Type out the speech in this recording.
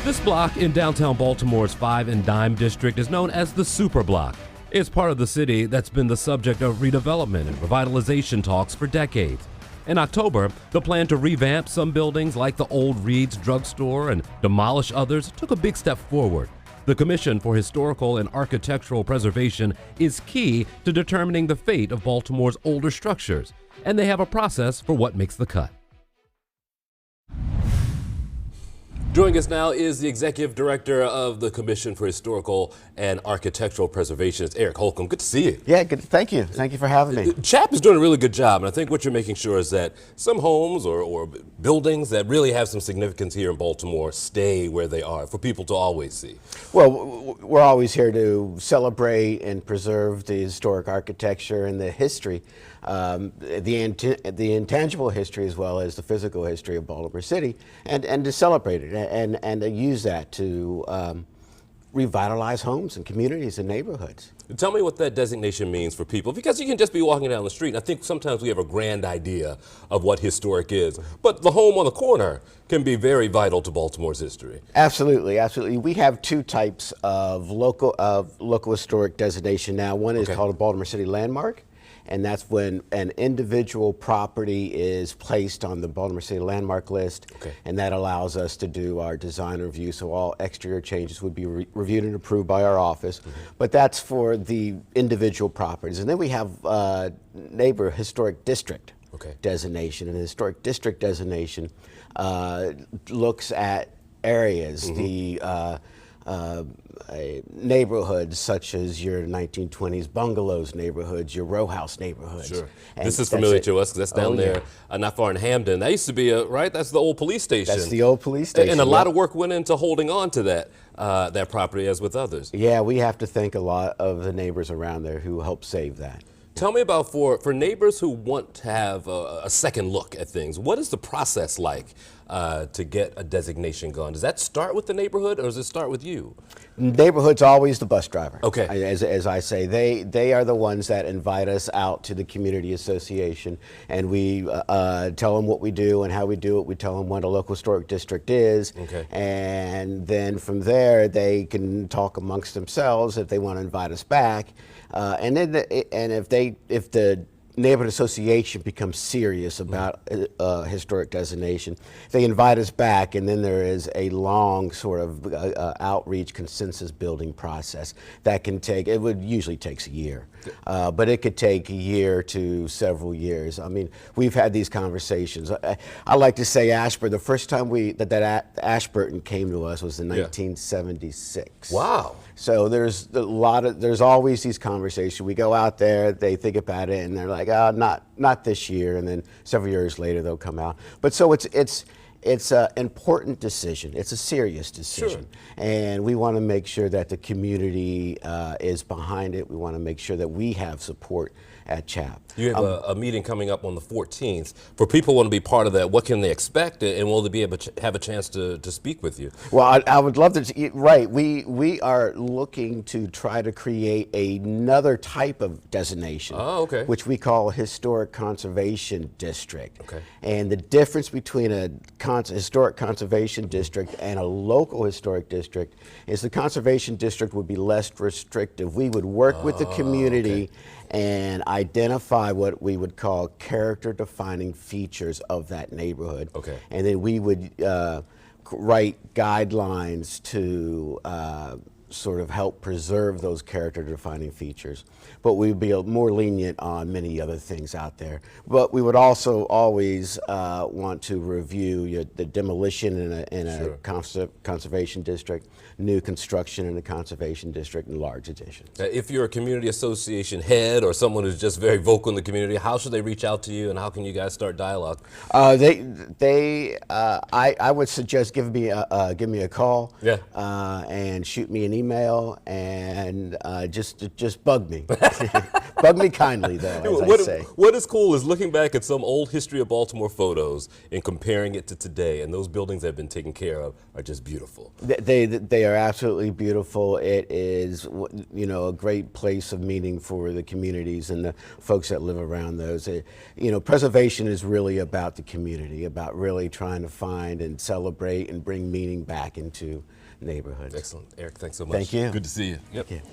This block in downtown Baltimore's Five and Dime district is known as the Super Block. It's part of the city that's been the subject of redevelopment and revitalization talks for decades. In October, the plan to revamp some buildings like the old Reed's drugstore and demolish others took a big step forward. The Commission for Historical and Architectural Preservation is key to determining the fate of Baltimore's older structures, and they have a process for what makes the cut. Joining us now is the Executive Director of the Commission for Historical and Architectural Preservation. It's Eric Holcomb. Good to see you. Yeah, good. Thank you. Thank you for having me. CHAP is doing a really good job, and I think what you're making sure is that some homes or buildings that really have some significance here in Baltimore stay where they are for people to always see. Well, we're always here to celebrate and preserve the historic architecture and the history, the intangible history as well as the physical history of Baltimore City, and to celebrate it and to use that to revitalize homes and communities and neighborhoods. Tell me what that designation means for people, because you can just be walking down the street, and I think sometimes we have a grand idea of what historic is, but the home on the corner can be very vital to Baltimore's history. Absolutely, absolutely. We have two types of local historic designation now. One is called a Baltimore City Landmark, and that's when an individual property is placed on the Baltimore City Landmark list, and that allows us to do our design review, so all exterior changes would be reviewed and approved by our office. But that's for the individual properties. And then we have neighbor historic district designation, and the historic district designation looks at areas, the neighborhoods such as your 1920s bungalows neighborhoods, your row house neighborhoods. Sure. And this is familiar to us because that's down there, not far in Hamden. That used to be right? That's the old police station. That's the old police station. And a lot of work went into holding on to that property as with others. Yeah, we have to thank a lot of the neighbors around there who helped save that. Tell me about for neighbors who want to have a second look at things, what is the process like to get a designation going? Does that start with the neighborhood or does it start with you? Neighborhood's always the bus driver. Okay. As I say, they are the ones that invite us out to the community association, and we tell them what we do and how we do it. We tell them what a local historic district is, and then from there they can talk amongst themselves if they want to invite us back, and then if the neighborhood association becomes serious about historic designation, they invite us back, and then there is a long sort of outreach consensus building process that can take, it would usually takes a year, but it could take a year to several years. I mean, we've had these conversations. I like to say Ashburton, the first time that Ashburton came to us was in 1976. Wow. So there's always these conversations. We go out there, they think about it, and they're like, oh, not this year, and then several years later they'll come out. But so it's an important decision. It's a serious decision, and we want to make sure that the community is behind it. We want to make sure that we have support at CHAP. You have a meeting coming up on the 14th. For people who want to be part of that, what can they expect, and will they be able to have a chance to speak with you? Well, I would love to. Right, we are looking to try to create another type of designation, which we call a historic conservation district. And the difference between a historic conservation district and a local historic district is the conservation district would be less restrictive. We would work with the community and identify what we would call character-defining features of that neighborhood. And then we would write guidelines to sort of help preserve those character-defining features. But we would be more lenient on many other things out there. But we would also always want to review the demolition in a conservation district, new construction in a conservation district, and large additions. If you're a community association head or someone who's just very vocal in the community, how should they reach out to you, and how can you guys start dialogue? I would suggest give me a call and shoot me an email and just bug me. Bug me kindly, though, as I say. What is cool is looking back at some old History of Baltimore photos and comparing it to today, and those buildings that have been taken care of are just beautiful. They are absolutely beautiful. It is, you know, a great place of meeting for the communities and the folks that live around those. You know, preservation is really about the community, about really trying to find and celebrate and bring meaning back into neighborhoods. Excellent. Eric, thanks so much. Thank you. Good to see you. Yep. Thank you.